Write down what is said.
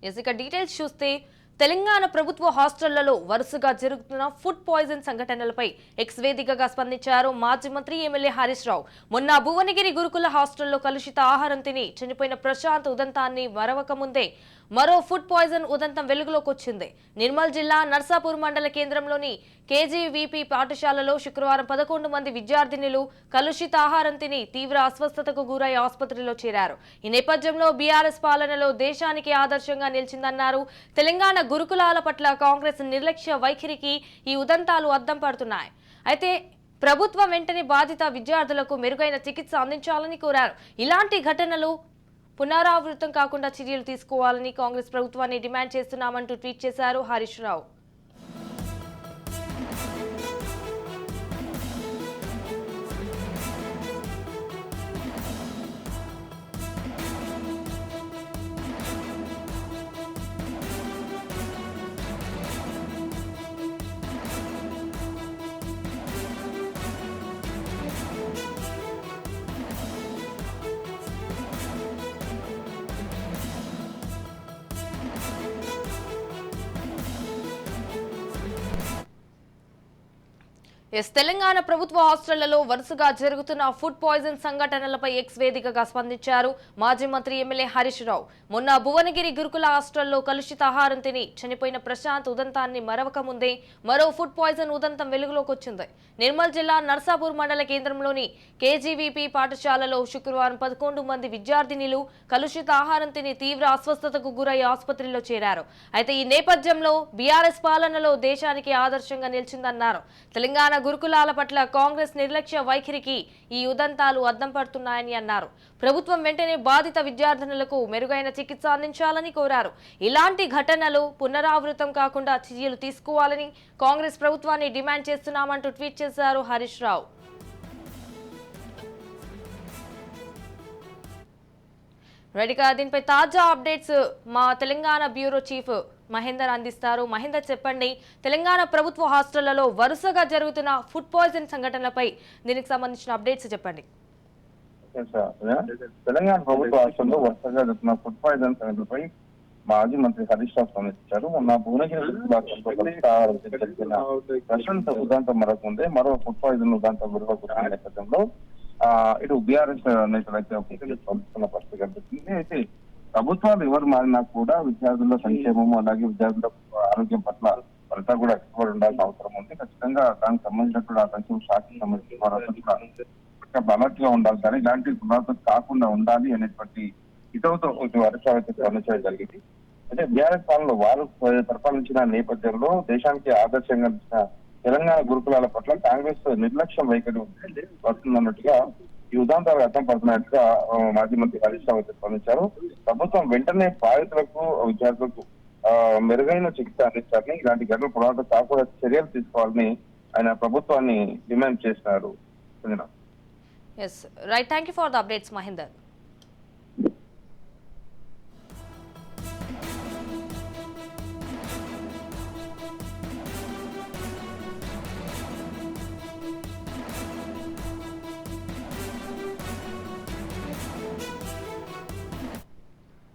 ఇక డీటెయిల్స్ చూస్తే తెలంగాణ ప్రభుత్వ హాస్టళ్లలో వరుసగా జరుగుతున్న ఫుడ్ పాయిజన్ సంఘటనలపై ఎక్స్ వేదికగా స్పందించారు మాజీ మంత్రి ఎమ్మెల్యే హరీష్ రావు. మొన్న భువనగిరి గురుకుల హాస్టల్లో కలుషిత ఆహారం తిని చనిపోయిన ప్రశాంత్ ఉదంతాన్ని మరవక ముందే మరో ఫుడ్ పాయిజన్ ఉదంతం వెలుగులోకి వచ్చింది. నిర్మల్ జిల్లా నర్సాపూర్ మండల కేంద్రంలోని కేజీవీపీ పాఠశాలలో శుక్రవారం 11 మంది విద్యార్థినులు కలుషిత ఆహారం తిని తీవ్ర అస్వస్థతకు గురై ఆసుపత్రిలో చేరారు. ఈ నేపథ్యంలో బీఆర్ఎస్ పాలనలో దేశానికి ఆదర్శంగా నిలిచిందన్నారు. తెలంగాణ గురుకులాల పట్ల కాంగ్రెస్ నిర్లక్ష్య వైఖరికి ఈ ఉదంతాలు అద్దం పడుతున్నాయి. అయితే ప్రభుత్వం వెంటనే బాధిత విద్యార్థులకు మెరుగైన చికిత్స అందించాలని కోరారు. ఇలాంటి ఘటనలు పునరావృతం కాకుండా చర్యలు తీసుకోవాలని కాంగ్రెస్ ప్రభుత్వాన్ని డిమాండ్ చేస్తున్నామంటూ ట్వీట్ చేశారు హరీష్ రావు. తెలంగాణ ప్రభుత్వ హాస్టళ్లలో వరుసగా జరుగుతున్న ఫుడ్ పాయిజన్ సంఘటనలపై ఎక్స్ వేదికగా స్పందించారు మాజీ మంత్రి ఎమ్మెల్యే హరీష్ రావు. మొన్న భువనగిరి గురుకుల హాస్టల్లో కలుషిత ఆహారం తిని చనిపోయిన ప్రశాంత్ ఉదంతాన్ని మరవక ముందే మరో ఫుడ్ పాయిజన్ ఉదంతం వెలుగులోకి వచ్చింది. నిర్మల్ జిల్లా నర్సాపూర్ మండల కేంద్రంలోని కేజీవీపీ పాఠశాలలో శుక్రవారం 11 మంది విద్యార్థినులు కలుషిత ఆహారం తిని తీవ్ర అస్వస్థతకు గురై ఆసుపత్రిలో చేరారు. అయితే ఈ నేపథ్యంలో బీఆర్ఎస్ పాలనలో దేశానికి ఆదర్శంగా నిలిచిందన్నారు. తెలంగాణ గురుకులాల పట్ల కాంగ్రెస్ నిర్లక్ష్య వైఖరికి ఈ ఉదంతాలు అద్దం పడుతున్నాయని అన్నారు. ప్రభుత్వం వెంటనే బాధిత విద్యార్థినులకు మెరుగైన చికిత్స అందించాలని కోరారు. ఇలాంటి ఘటనలు పునరావృతం కాకుండా చర్యలు తీసుకోవాలని కాంగ్రెస్ ప్రభుత్వాన్ని డిమాండ్ చేస్తున్నామంటూ ట్వీట్ చేశారు హరీష్ రావు. రెడీగా దీనిపై తాజా అప్డేట్స్ మా తెలంగాణ బ్యూరో చీఫ్ మహేందర్ అందిస్తారు. మహేందర్, చెప్పండి, తెలంగాణ ప్రభుత్వ హాస్టళ్లలో వరుసగా జరుగుతున్న ఫుడ్ పాయిజన్ సంఘటనలపై దీనికి సంబంధించిన అప్డేట్స్ చెప్పండి. తెలంగాణ ప్రభుత్వ హాస్టల్లో వరుసగా జరుగుతున్న ఫుడ్ పాయిజన్ సంఘటనలపై మాజీ మంత్రి హరీష్ రావు స్పందించారు. మొన్న భువనగిరి ప్రశాంత్ ఉదంతం మరొకముందే మరో ఫుడ్ పాయిజన్ ఉదంతం వెలువడుతున్న నేపథ్యంలో ఇటు బీఆర్ఎస్ నేతలైతే స్పందిస్తున్న పరిస్థితి కనిపిస్తుంది. అయితే ప్రభుత్వాలు ఎవరు మారినా కూడా విద్యార్థుల సంక్షేమము అలాగే విద్యార్థుల ఆరోగ్యం పట్ల వాళ్ళంతా కూడా ఎక్కువ ఉండాల్సిన అవసరం ఉంది. ఖచ్చితంగా దానికి సంబంధించినటువంటి ఆ సంక్షేమ శాఖకు సంబంధించిన వారు అలర్ట్ గా ఉండాలి, కానీ ఇలాంటి పునరావృతం కాకుండా ఉండాలి అనేటువంటి ఇటుతో అరిచావైతే స్పందించడం జరిగింది. అయితే బీఆర్ఎస్ పాలనలో వారు పరిపాలించిన నేపథ్యంలో దేశానికి ఆదర్శంగా తెలంగాణ గురుకులాల పట్ల కాంగ్రెస్ నిర్లక్ష్యం వైఖరి వస్తుందన్నట్టుగా ఈ ఉదాంతాలు అర్థం పడుతున్నట్టుగా మాజీ మంత్రి హరీష్ రావు అయితే స్పందించారు. ప్రభుత్వం వెంటనే బాధితులకు విద్యార్థులకు మెరుగైన చికిత్స అందించాలని, ఇలాంటి ఘటనలు పునరావృతం కాకుండా చర్యలు తీసుకోవాలని ఆయన ప్రభుత్వాన్ని డిమాండ్ చేస్తున్నారు. Right, thank you for the updates Mahender.